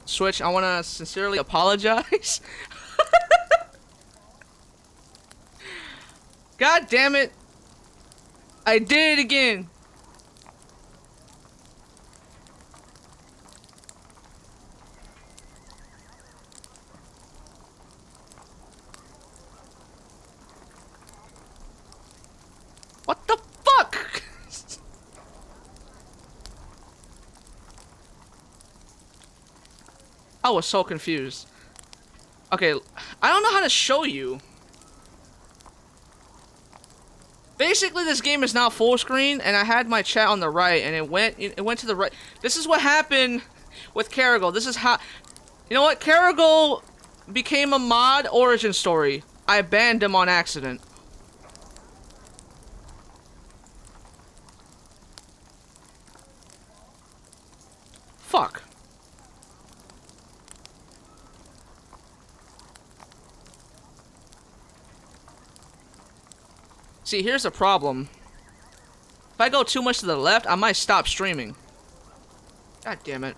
Switch, I want to sincerely apologize. God damn it. I did it again. What the fuck? I was so confused. Okay, I don't know how to show you. Basically, this game is now full screen, and I had my chat on the right, and it went to the right. This is what happened with Carrigal. This is how, you know what? Carrigal became a mod origin story. I banned him on accident. Fuck. See, here's the problem. If I go too much to the left, I might stop streaming. God damn it.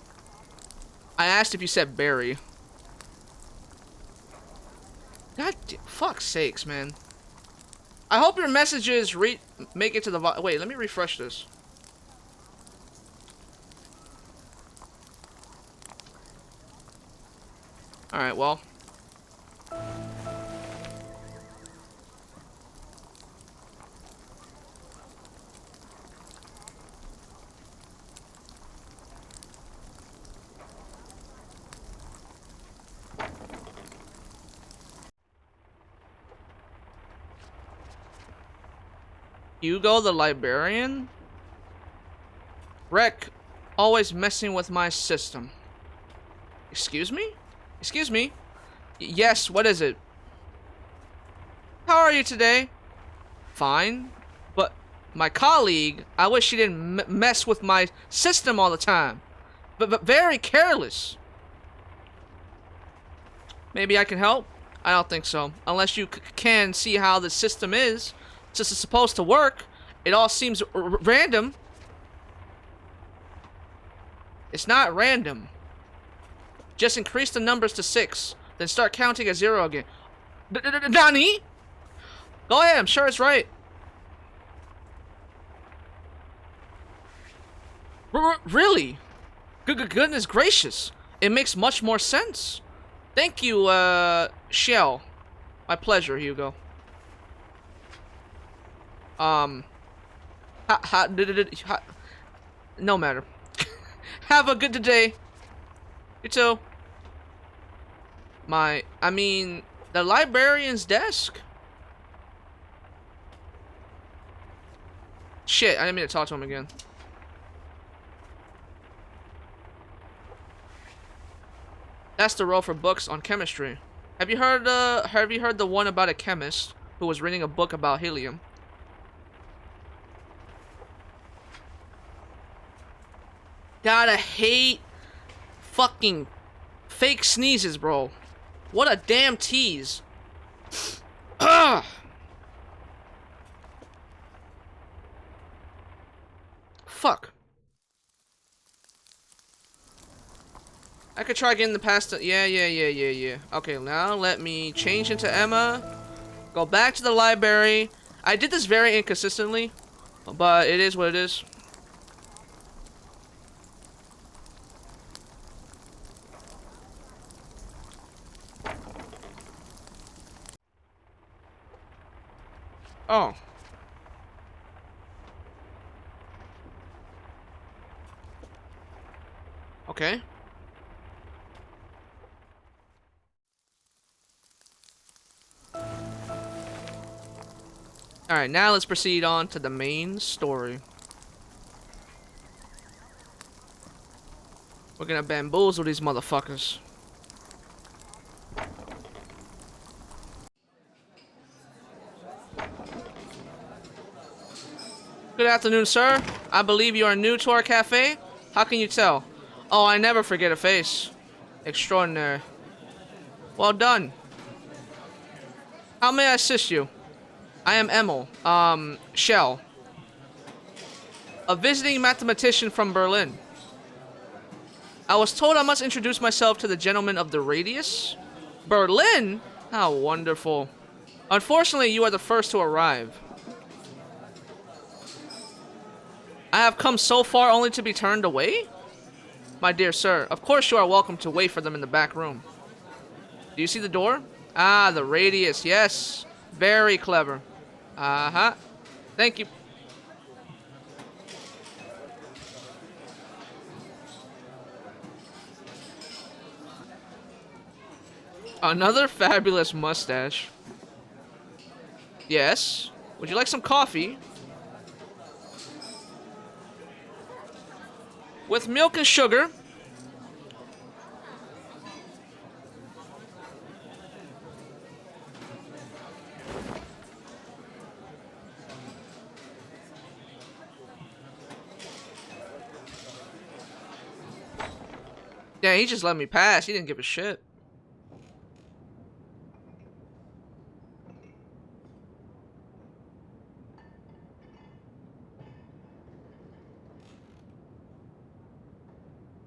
I asked if you said Barry. God damn, fuck's sakes, man. I hope your messages make it to the wait, let me refresh this. Alright, well. Hugo the librarian? Wreck, always messing with my system. Excuse me? Excuse me? Yes, what is it? How are you today? Fine. But my colleague, I wish she didn't mess with my system all the time. But very careless. Maybe I can help? I don't think so. Unless you can see how the system is. Since it's supposed to work, it all seems random. It's not random. Just increase the numbers to 6, then start counting at 0 again. Nani? Go ahead, I'm sure it's right. Really? Goodness gracious. It makes much more sense. Thank you, Shell. My pleasure, Hugo. No matter. Have a good day. You too. I mean, the librarian's desk? Shit, I didn't mean to talk to him again. That's the row for books on chemistry. Have you heard the one about a chemist who was reading a book about helium? God, I hate fucking fake sneezes, bro. What a damn tease. Ugh. Fuck. I could try getting the pasta. Yeah. Okay, now let me change into Emma. Go back to the library. I did this very inconsistently, but it is what it is. Oh. Okay. Alright, now let's proceed on to the main story. We're gonna bamboozle these motherfuckers. Good afternoon, sir. I believe you are new to our cafe. How can you tell? Oh, I never forget a face. Extraordinary. Well done. How may I assist you? I am Emil, Shell. A visiting mathematician from Berlin. I was told I must introduce myself to the gentleman of the radius. Berlin? How wonderful. Unfortunately, you are the first to arrive. I have come so far only to be turned away? My dear sir, of course you are welcome to wait for them in the back room. Do you see the door? Ah, the radius, yes. Very clever. Uh-huh. Thank you. Another fabulous mustache. Yes. Would you like some coffee? With milk and sugar. Yeah, he just let me pass. He didn't give a shit.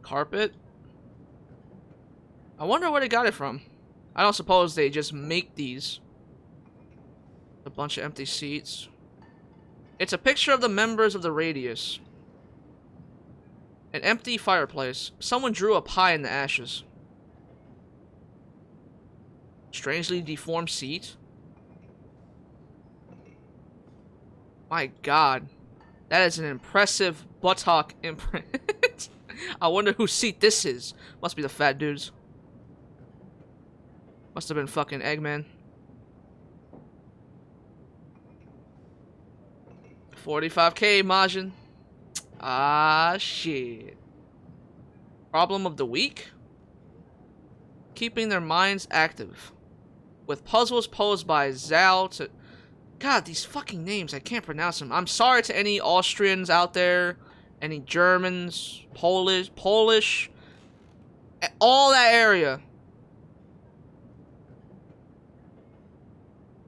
Carpet? I wonder where they got it from. I don't suppose they just make these. A bunch of empty seats. It's a picture of the members of the radius. An empty fireplace. Someone drew a pie in the ashes. Strangely deformed seat. My god. That is an impressive buttock imprint. I wonder whose seat this is. Must be the fat dudes. Must have been fucking Eggman. 45K, Majin. Ah, shit. Problem of the week? Keeping their minds active. With puzzles posed by Zal to... God, these fucking names, I can't pronounce them. I'm sorry to any Austrians out there. Any Germans, Polish, all that area.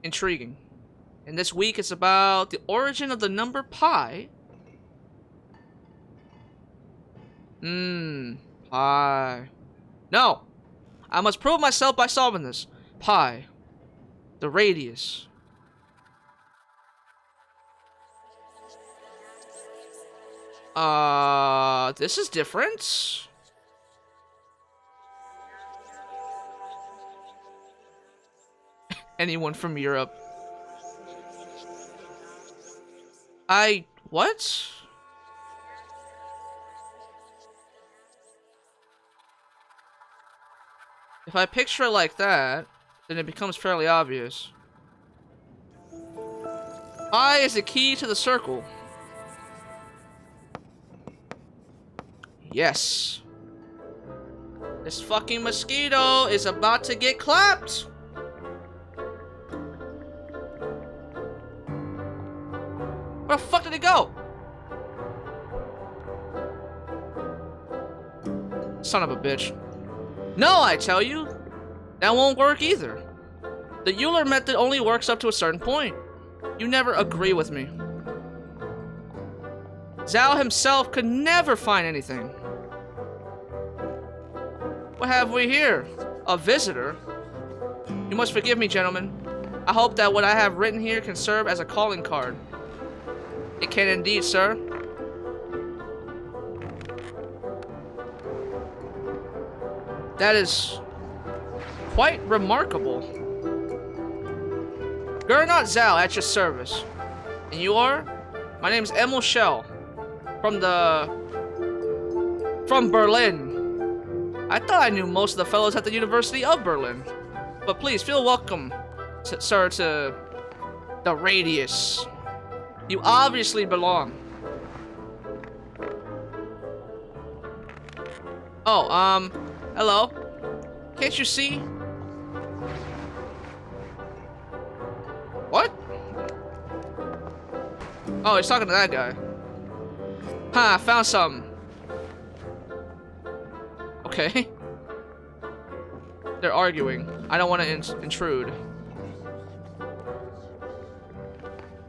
Intriguing. And this week it's about the origin of the number pi. Pi. No! I must prove myself by solving this. Pi. The radius. This is different. Anyone from Europe? What? If I picture it like that, then it becomes fairly obvious. Pi is the key to the circle. Yes. This fucking mosquito is about to get clapped. Where the fuck did it go? Son of a bitch. No, I tell you. That won't work either. The Euler method only works up to a certain point. You never agree with me. Zal himself could never find anything. What have we here? A visitor? You must forgive me, gentlemen. I hope that what I have written here can serve as a calling card. It can indeed, sir. That is quite remarkable. Gernot Zal at your service. And you are? My name's Emil Schell. From Berlin. I thought I knew most of the fellows at the University of Berlin. But please, feel welcome, sir, to the radius. You obviously belong. Oh, hello? Can't you see? What? Oh, he's talking to that guy. Ha, found something. Okay. They're arguing. I don't want to intrude.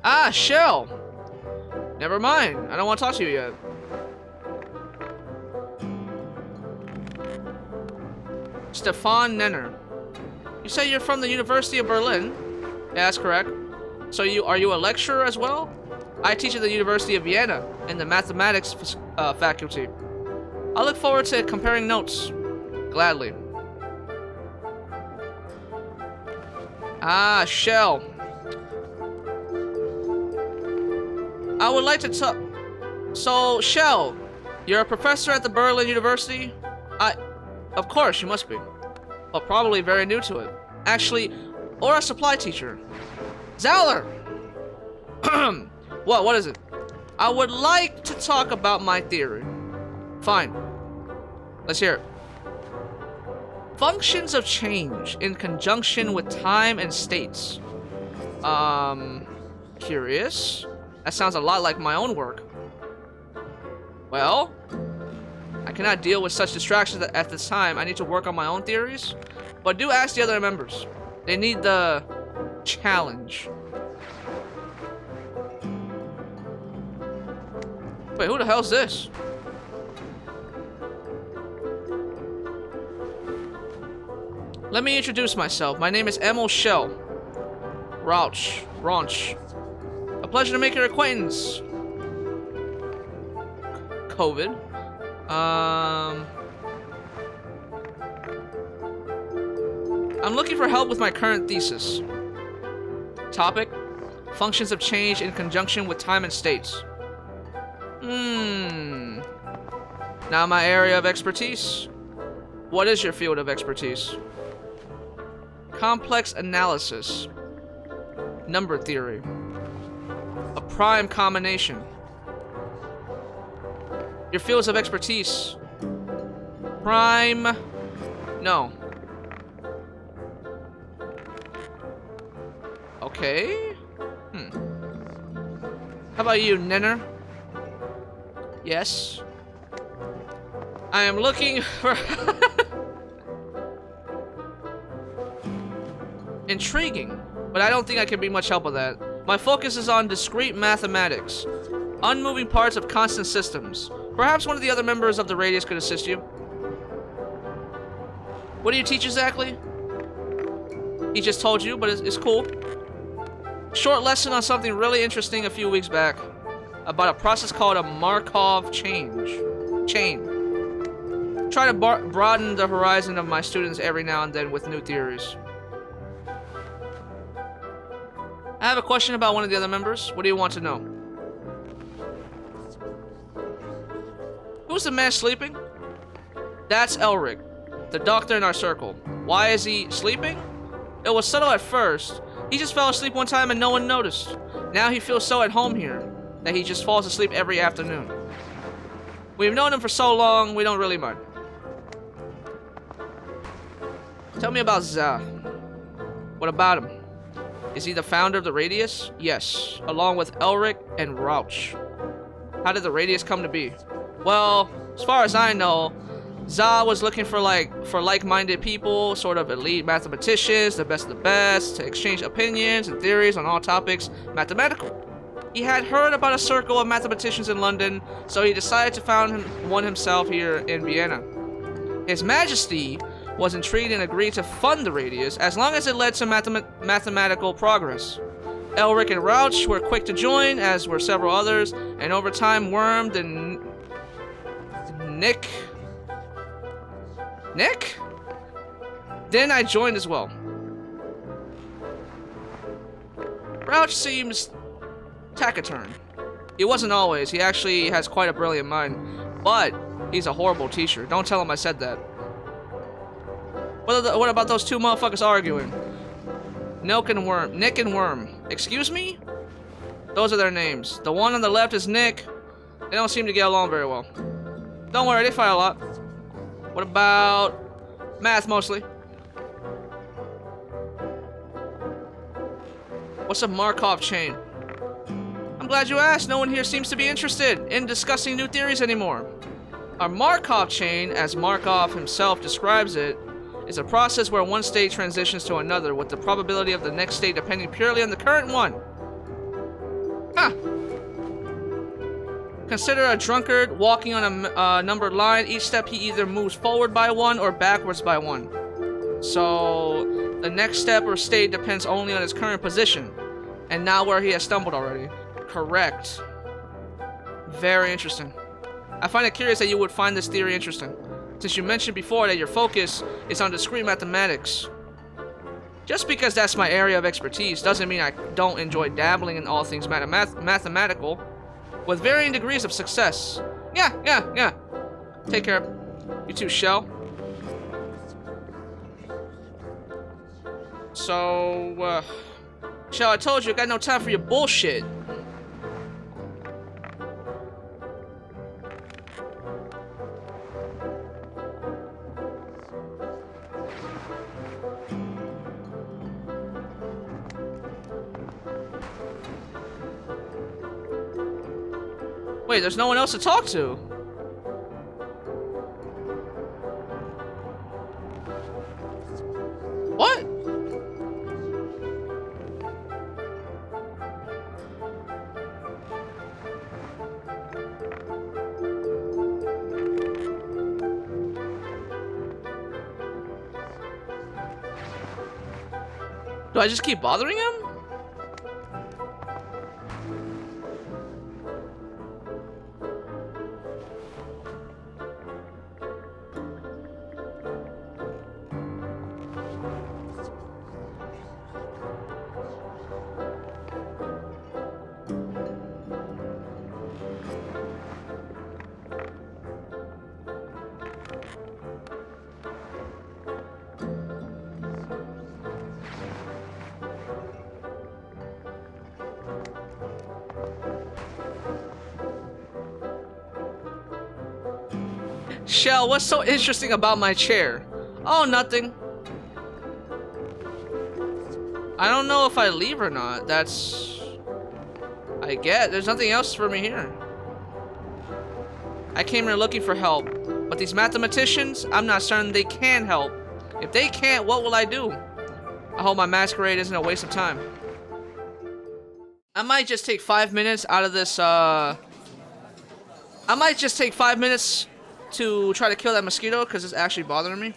Ah, Shell! Never mind. I don't want to talk to you yet. Stefan Nenner. You say you're from the University of Berlin? Yeah, that's correct. So are you a lecturer as well? I teach at the University of Vienna in the mathematics faculty. I look forward to comparing notes. Gladly. Ah, Shell. I would like to talk. So, Shell, you're a professor at the Berlin University? Of course, you must be. Well, probably very new to it. Actually, or a supply teacher. Zauler! What is it? I would like to talk about my theory. Fine. Let's hear it. Functions of change in conjunction with time and states. Curious. That sounds a lot like my own work. Well, I cannot deal with such distractions at this time. I need to work on my own theories. But do ask the other members. They need the challenge. Wait, who the hell's this? Let me introduce myself. My name is Emil Shell. Raunch. A pleasure to make your acquaintance. COVID. I'm looking for help with my current thesis. Topic: functions of change in conjunction with time and states. Now my area of expertise. What is your field of expertise? Complex analysis. Number theory. A prime combination. Your fields of expertise. Prime. No. Okay. How about you, Nenner? Yes. I am looking for... Intriguing, but I don't think I can be much help with that. My focus is on discrete mathematics. Unmoving parts of constant systems. Perhaps one of the other members of the Radius could assist you. What do you teach exactly? He just told you, but it's cool. Short lesson on something really interesting a few weeks back. About a process called a Markov chain. Try to broaden the horizon of my students every now and then with new theories. I have a question about one of the other members. What do you want to know? Who's the man sleeping? That's Elric, the doctor in our circle. Why is he sleeping? It was subtle at first. He just fell asleep one time and no one noticed. Now he feels so at home here that he just falls asleep every afternoon. We've known him for so long, we don't really mind. Tell me about Za. What about him? Is he the founder of the Radius? Yes, along with Elric and Rauch. How did the Radius come to be? Well, as far as I know, Za was looking for like-minded people, sort of elite mathematicians, the best of the best, to exchange opinions and theories on all topics mathematical. He had heard about a circle of mathematicians in London, so he decided to found one himself here in Vienna. His Majesty was intrigued and agreed to fund the Radius as long as it led to mathematical progress. Elric and Rauch were quick to join, as were several others, and over time Worm and Nick? Then I joined as well. Rauch seems taciturn. He wasn't always. He actually has quite a brilliant mind. But he's a horrible teacher. Don't tell him I said that. What about those two motherfuckers arguing? Nick and Worm. Excuse me? Those are their names. The one on the left is Nick. They don't seem to get along very well. Don't worry, they fight a lot. What about math mostly? What's a Markov chain? I'm glad you asked. No one here seems to be interested in discussing new theories anymore. A Markov chain, as Markov himself describes it, is a process where one state transitions to another with the probability of the next state depending purely on the current one. Huh. Consider a drunkard walking on a numbered line. Each step he either moves forward by one or backwards by one. So the next step or state depends only on his current position, and now where he has stumbled already. Correct. Very interesting. I find it curious that you would find this theory interesting, since you mentioned before that your focus is on discrete mathematics. Just because that's my area of expertise doesn't mean I don't enjoy dabbling in all things mathematical, with varying degrees of success. Yeah. Take care. You too, Shell. So, Shell, I told you I got no time for your bullshit. Wait, there's no one else to talk to. What? Do I just keep bothering him? Shell, what's so interesting about my chair? Oh, nothing. I don't know if I leave or not. That's... I get. There's nothing else for me here. I came here looking for help. But these mathematicians, I'm not certain they can help. If they can't, what will I do? I hope my masquerade isn't a waste of time. I might just take 5 minutes out of this, I might just take 5 minutes to try to kill that mosquito because it's actually bothering me.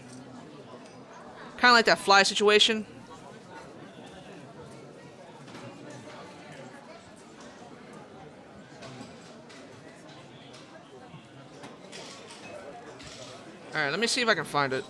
Kind of like that fly situation. Alright, let me see if I can find it.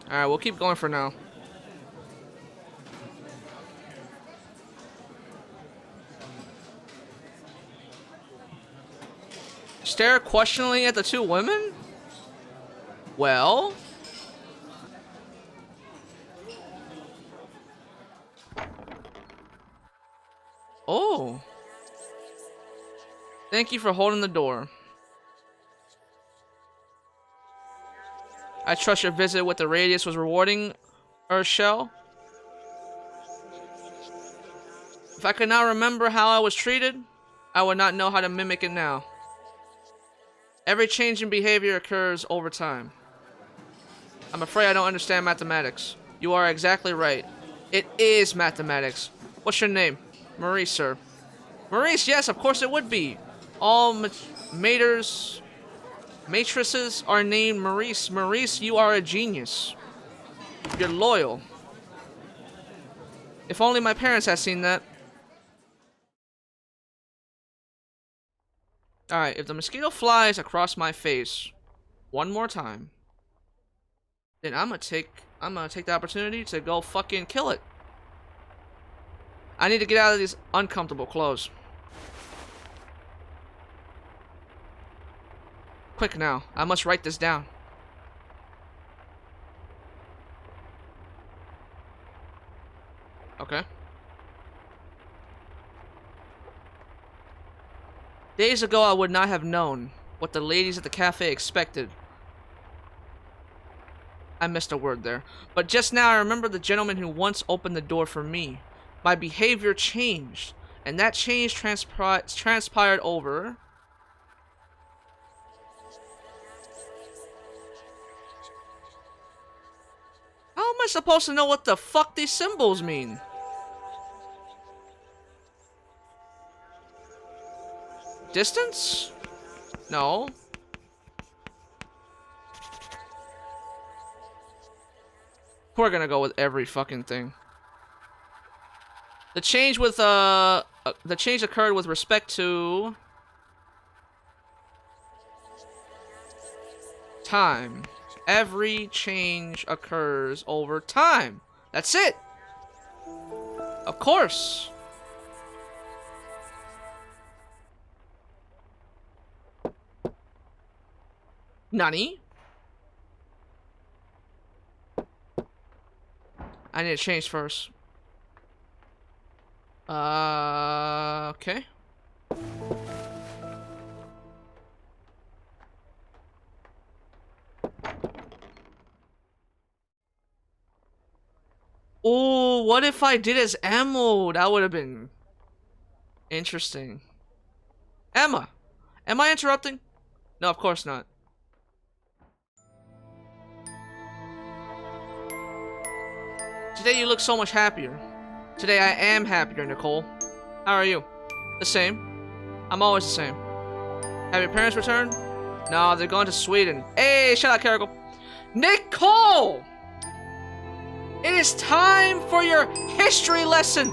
Alright, we'll keep going for now. Stare questioningly at the two women? Well... Oh. Thank you for holding the door. I trust your visit with the radius was rewarding, Shell. If I could not remember how I was treated, I would not know how to mimic it now. Every change in behavior occurs over time. I'm afraid I don't understand mathematics. You are exactly right. It is mathematics. What's your name? Maurice, sir. Maurice, yes, of course it would be. All matrices are named Maurice. Maurice, you are a genius. You're loyal. If only my parents had seen that. Alright, if the mosquito flies across my face one more time, then I'm gonna take the opportunity to go fucking kill it. I need to get out of these uncomfortable clothes. Quick now, I must write this down. Okay. Days ago, I would not have known what the ladies at the cafe expected. I missed a word there. But just now, I remember the gentleman who once opened the door for me. My behavior changed, and that change transpired over... I supposed to know what the fuck these symbols mean? Distance? No. We're gonna go with every fucking thing. The change occurred with respect to time. Every change occurs over time. That's it. Of course. Nani? I need to change first. Okay. Oh, what if I did as ammo? That would have been interesting. Emma, am I interrupting? No, of course not. Today you look so much happier. Today I am happier, Nicole. How are you? The same. I'm always the same. Have your parents returned? No, they're going to Sweden. Hey, shut up, Carrigal. Nicole! It is time for your history lesson!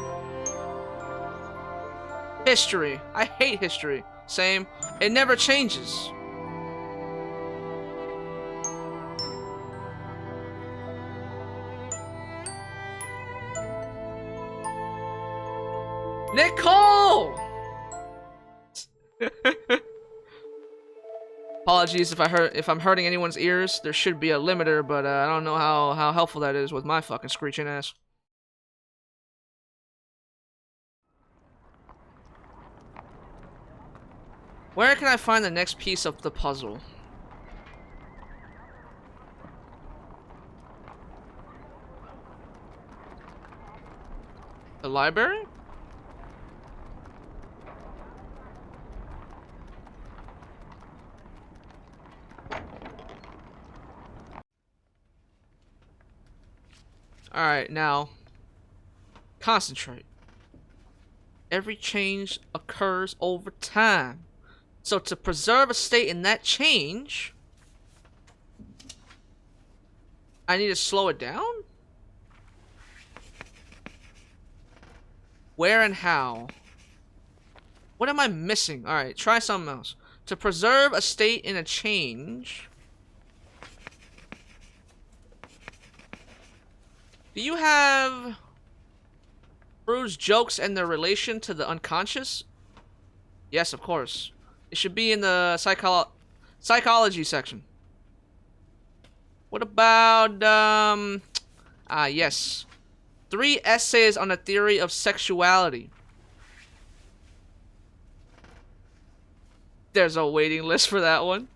History. I hate history. Same. It never changes. Nicole! Apologies if I'm hurting anyone's ears. There should be a limiter, but I don't know how helpful that is with my fucking screeching ass. Where can I find the next piece of the puzzle? The library? Alright, now concentrate. Every change occurs over time. So to preserve a state in that change, I need to slow it down? Where and how? What am I missing? Alright, try something else. To preserve a state in a change. Do you have Bruce's jokes and their relation to the unconscious? Yes, of course. It should be in the psychology section. What about, yes. 3 essays on the theory of sexuality. There's a waiting list for that one.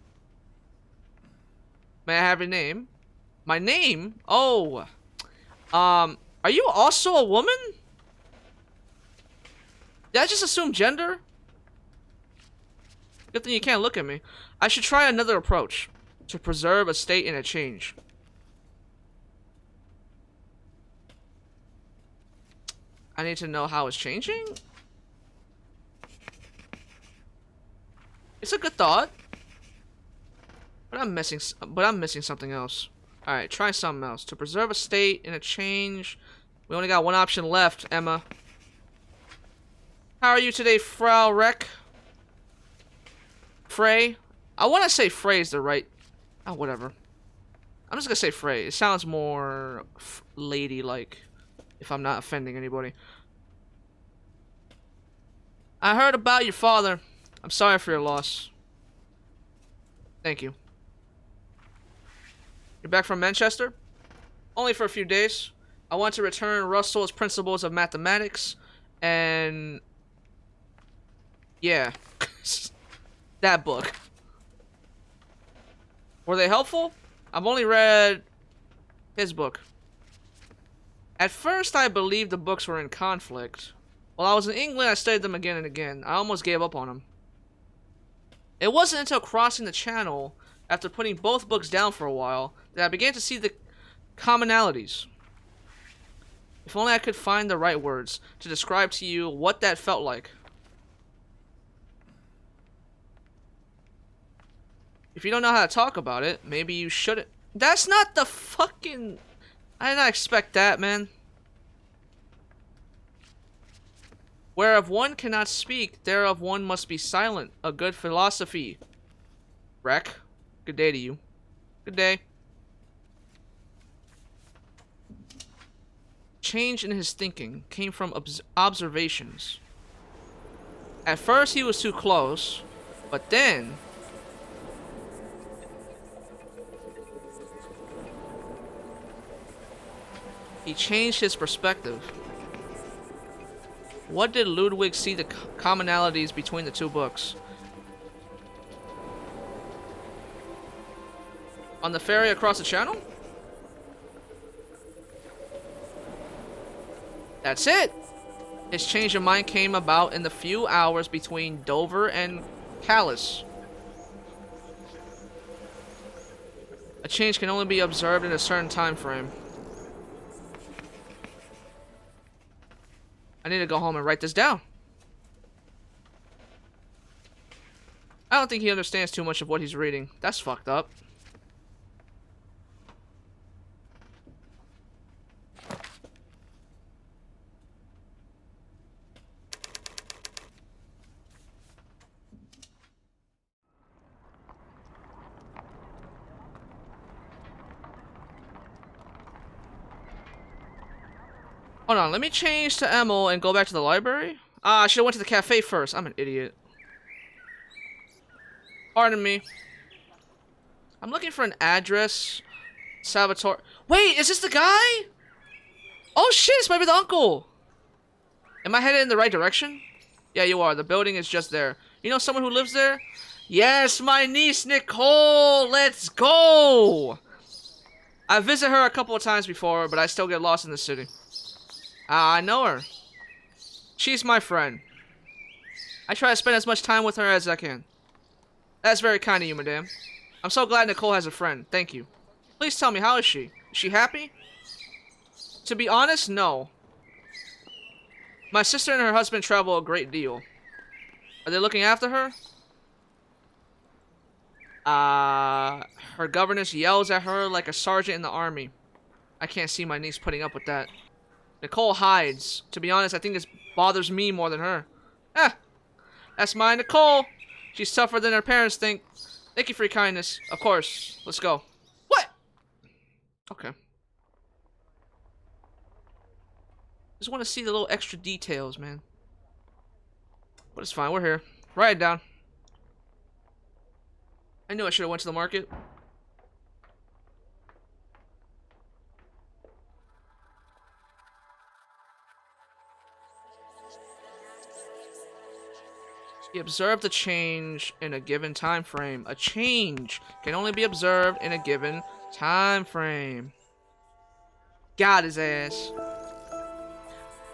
May I have your name? My name? Oh. Are you also a woman? Did I just assume gender? Good thing you can't look at me. I should try another approach. To preserve a state in a change. I need to know how it's changing? It's a good thought. But I'm missing something else. Alright, try something else. To preserve a state in a change. We only got one option left, Emma. How are you today, Frau Reck? Frey? I want to say Frey is the right... Oh, whatever. I'm just gonna say Frey. It sounds more lady-like. If I'm not offending anybody. I heard about your father. I'm sorry for your loss. Thank you. You're back from Manchester? Only for a few days. I want to return Russell's Principles of Mathematics, and... yeah. That book. Were they helpful? I've only read his book. At first, I believed the books were in conflict. While I was in England, I studied them again and again. I almost gave up on them. It wasn't until crossing the channel, after putting both books down for a while, that I began to see the commonalities. If only I could find the right words to describe to you what that felt like. If you don't know how to talk about it, maybe you shouldn't. That's not the fucking... I did not expect that, man. Whereof one cannot speak, thereof one must be silent. A good philosophy. Wreck. Good day to you. Good day. Change in his thinking came from observations. At first he was too close, but then... he changed his perspective. What did Ludwig see the commonalities between the two books? On the ferry across the channel? That's it! His change of mind came about in the few hours between Dover and Calais. A change can only be observed in a certain time frame. I need to go home and write this down. I don't think he understands too much of what he's reading. That's fucked up. Hold on, let me change to Emil and go back to the library. Ah, I should have went to the cafe first. I'm an idiot. Pardon me. I'm looking for an address. Salvatore. Wait, is this the guy? Oh shit, this might be the uncle. Am I headed in the right direction? Yeah, you are. The building is just there. You know someone who lives there? Yes, my niece Nicole. Let's go. I visited her a couple of times before, but I still get lost in the city. I know her. She's my friend. I try to spend as much time with her as I can. That's very kind of you, madame. I'm so glad Nicole has a friend. Thank you. Please tell me, how is she? Is she happy? To be honest, no. My sister and her husband travel a great deal. Are they looking after her? Her governess yells at her like a sergeant in the army. I can't see my niece putting up with that. Nicole hides. To be honest, I think this bothers me more than her. That's my Nicole. She's tougher than her parents think. Thank you for your kindness. Of course. Let's go. What? Okay. Just want to see the little extra details, man. But it's fine. We're here. Write it down. I knew I should have went to the market. He observed a change in a given time frame. A change can only be observed in a given time frame. Got his ass.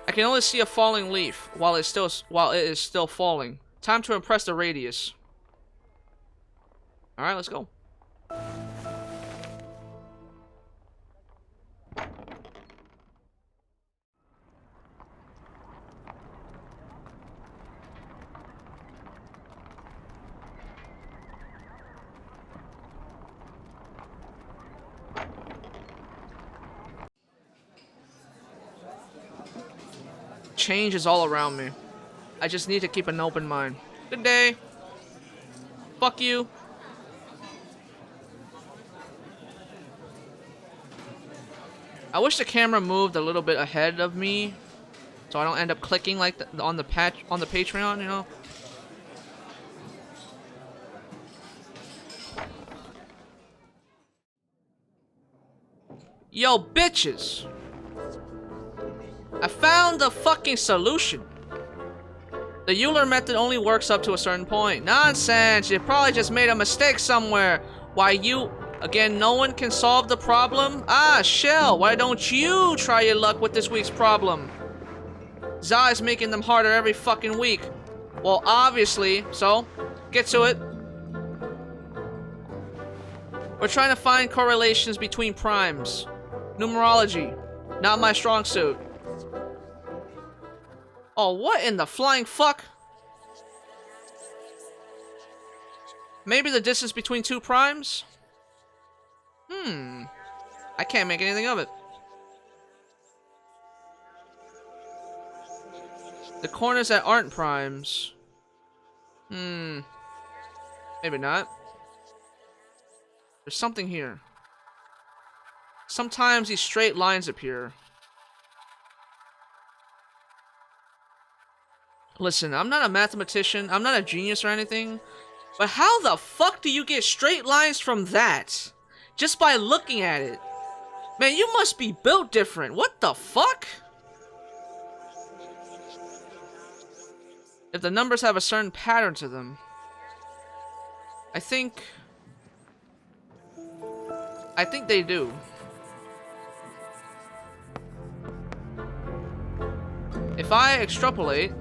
I can only see a falling leaf while it is still falling. Time to impress the radius. All right, let's go. Change is all around me. I just need to keep an open mind. Good day. Fuck you. I wish the camera moved a little bit ahead of me, so I don't end up clicking like on the Patreon, you know. Yo, bitches. I found the fucking solution. The Euler method only works up to a certain point. Nonsense. You probably just made a mistake somewhere. Why you... Again, no one can solve the problem? Ah, Shell, why don't you try your luck with this week's problem? Za is making them harder every fucking week. Well, obviously, so, get to it. We're trying to find correlations between primes. Numerology, not my strong suit. Oh, what in the flying fuck? Maybe the distance between two primes? I can't make anything of it. The corners that aren't primes. Maybe not. There's something here. Sometimes these straight lines appear. Listen, I'm not a mathematician. I'm not a genius or anything. But how the fuck do you get straight lines from that? Just by looking at it. Man, you must be built different. What the fuck? If the numbers have a certain pattern to them. I think they do. If I extrapolate...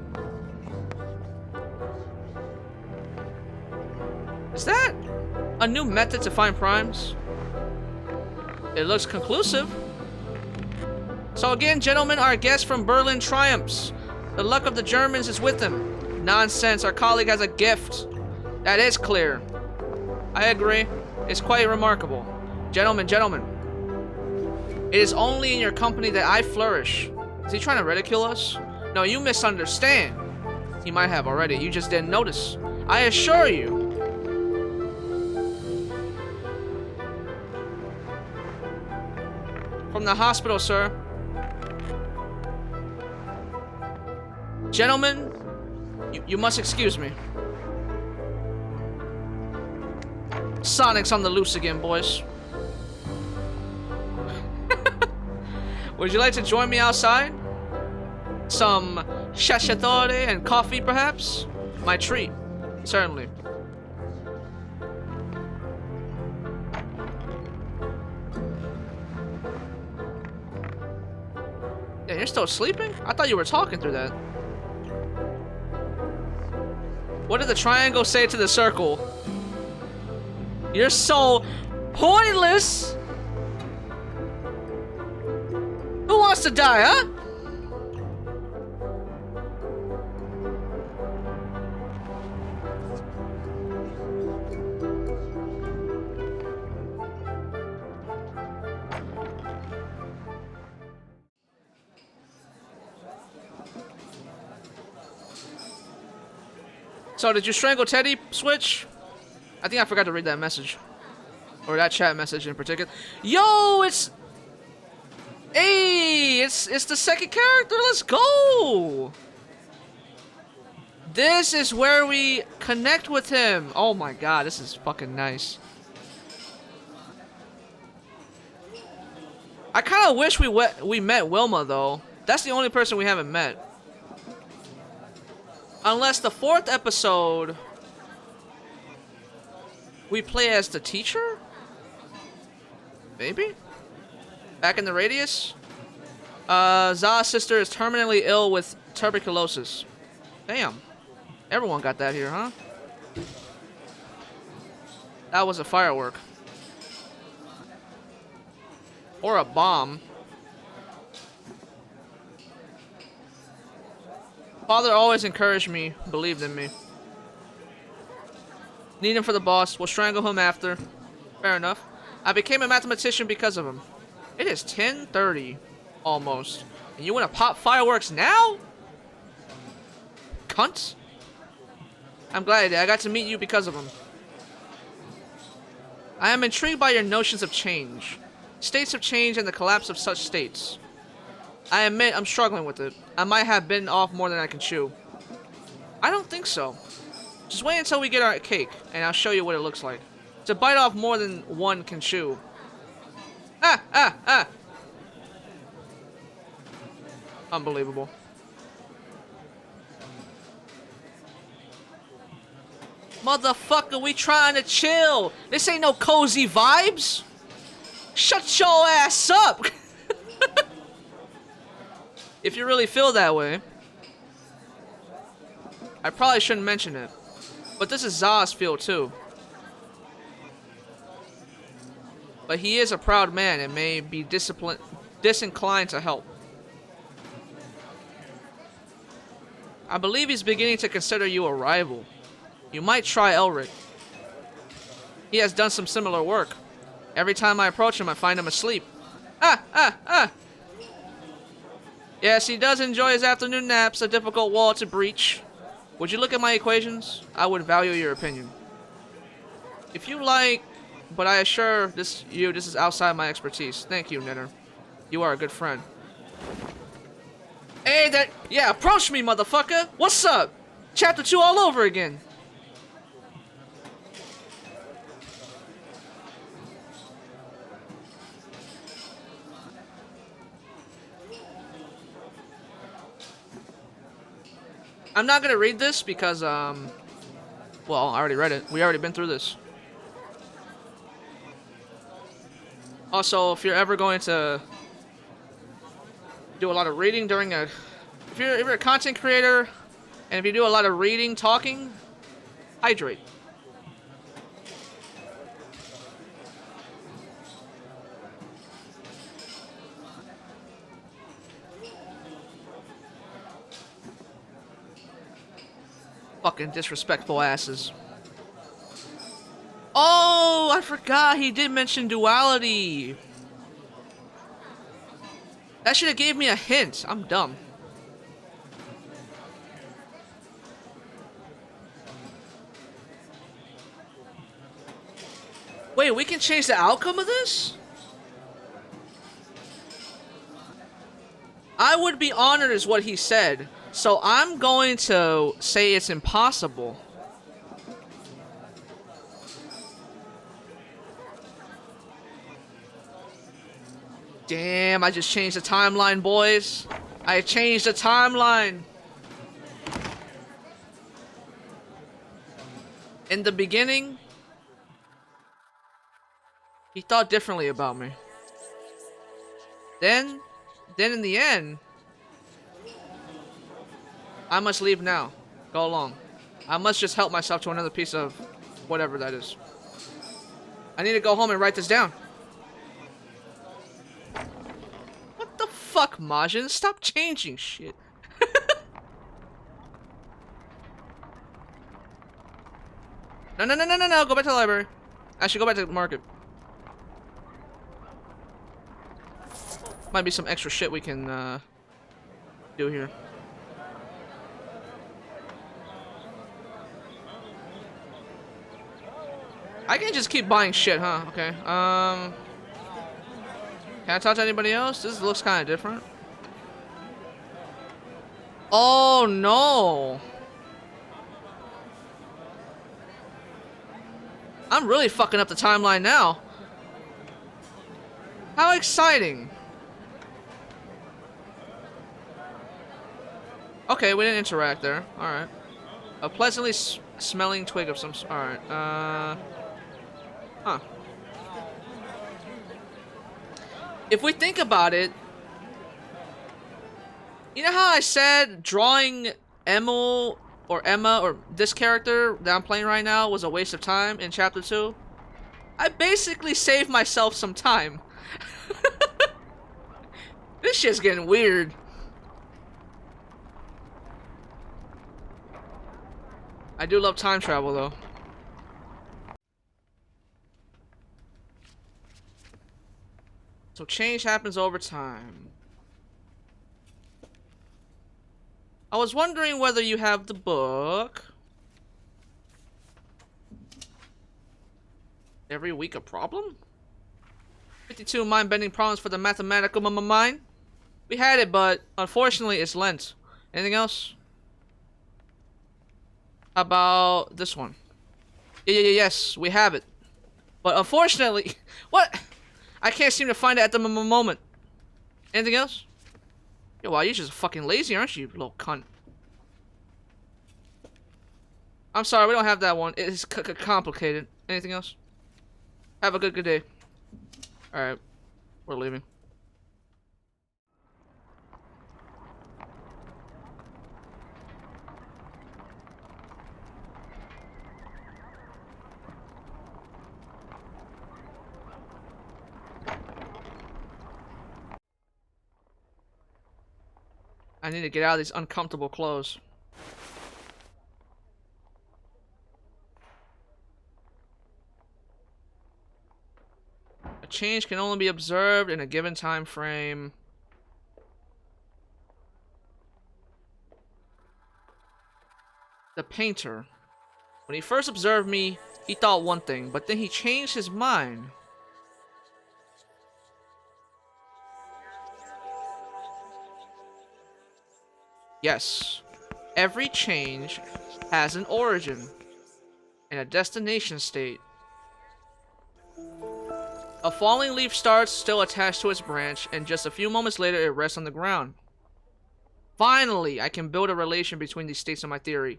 Is that a new method to find primes? It looks conclusive. So again, gentlemen, our guest from Berlin triumphs. The luck of the Germans is with him. Nonsense, our colleague has a gift. That is clear. I agree. It's quite remarkable. Gentlemen, it is only in your company that I flourish. Is he trying to ridicule us? No, you misunderstand. He might have already. You just didn't notice. I assure you. From the hospital, sir. Gentlemen, you must excuse me. Sonic's on the loose again, boys. Would you like to join me outside? Some chashatore and coffee, perhaps? My treat, certainly. Yeah, you're still sleeping? I thought you were talking through that. What did the triangle say to the circle? You're so pointless! Who wants to die, huh? So, did you strangle Teddy, Switch? I think I forgot to read that message. Or that chat message in particular. Yo, it's... Hey, it's the second character. Let's go. This is where we connect with him. Oh my god, this is fucking nice. I kind of wish we met Wilma, though. That's the only person we haven't met. Unless the 4th episode... we play as the teacher? Maybe? Back in the radius? Za's sister is terminally ill with tuberculosis. Damn. Everyone got that here, huh? That was a firework. Or a bomb. Father always encouraged me, believed in me. Need him for the boss. We'll strangle him after. Fair enough. I became a mathematician because of him. It is 10:30, almost. And you want to pop fireworks now? Cunt. I'm glad I got to meet you because of him. I am intrigued by your notions of change. States of change and the collapse of such states. I admit I'm struggling with it. I might have bitten off more than I can chew. I don't think so. Just wait until we get our cake, and I'll show you what it looks like. To bite off more than one can chew. Unbelievable. Motherfucker, we trying to chill. This ain't no cozy vibes. Shut your ass up. If you really feel that way. I probably shouldn't mention it. But this is Za's feel too. But he is a proud man and may be disinclined to help. I believe he's beginning to consider you a rival. You might try Elric. He has done some similar work. Every time I approach him, I find him asleep. Ah! Yes, he does enjoy his afternoon naps, a difficult wall to breach. Would you look at my equations? I would value your opinion. If you like, but I assure this is outside my expertise. Thank you, Knitter. You are a good friend. Hey, yeah, approach me, motherfucker! What's up? Chapter 2 all over again. I'm not gonna read this because, well, I already read it. We already been through this. Also, if you're ever going to do a lot of reading during if you're a content creator, and if you do a lot of reading, talking, hydrate. Fucking disrespectful asses. Oh, I forgot he did mention duality. That should have gave me a hint. I'm dumb. Wait, we can change the outcome of this? I would be honored is what he said. So I'm going to say it's impossible. Damn, I just changed the timeline, boys. I changed the timeline. In the beginning, he thought differently about me. Then in the end, I must leave now. Go along. I must just help myself to another piece of whatever that is. I need to go home and write this down. What the fuck, Majin? Stop changing shit. No. Go back to the library. I should go back to the market. Might be some extra shit we can do here. I can just keep buying shit, huh? Okay. Can I talk to anybody else? This looks kind of different. Oh no! I'm really fucking up the timeline now. How exciting! Okay, we didn't interact there. All right. A pleasantly smelling twig of some. All right. Huh. If we think about it, you know how I said drawing Emma or this character that I'm playing right now was a waste of time in chapter 2? I basically saved myself some time. This shit's getting weird. I do love time travel though. So change happens over time. I was wondering whether you have the book. Every week a problem? 52 mind-bending problems for the mathematical mind? We had it, but unfortunately it's Lent. Anything else? How about this one? Yes, we have it. But unfortunately... What? I can't seem to find it at the moment. Anything else? Yo, wow, you're just fucking lazy, aren't you, little cunt? I'm sorry, we don't have that one. It's complicated. Anything else? Have a good day. Alright, we're leaving. I need to get out of these uncomfortable clothes. Change can only be observed in a given time frame. The painter. When he first observed me, he thought one thing, but then he changed his mind. Yes, every change has an origin and a destination state. A falling leaf starts still attached to its branch, and just a few moments later it rests on the ground. Finally, I can build a relation between these states in my theory.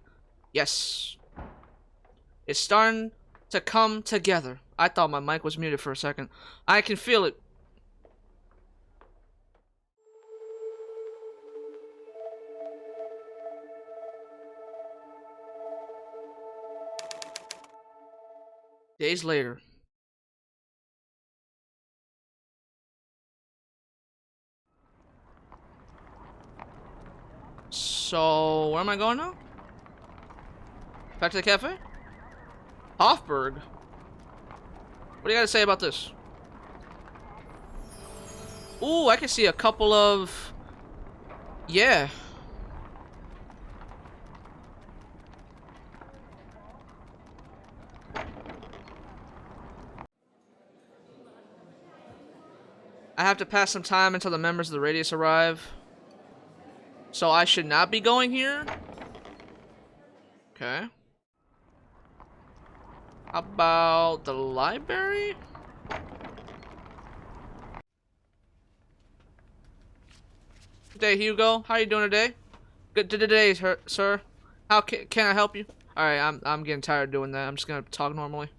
Yes. It's starting to come together. I thought my mic was muted for a second. I can feel it. Days later. So, where am I going now? Back to the cafe? Hofburg? What do you gotta say about this? Ooh, I can see a couple of... Yeah. I have to pass some time until the members of the Radius arrive. So I should not be going here? Okay. How about the library? Good day, Hugo. How are you doing today? Good today, sir. How can I help you? Alright, I'm getting tired of doing that. I'm just gonna talk normally.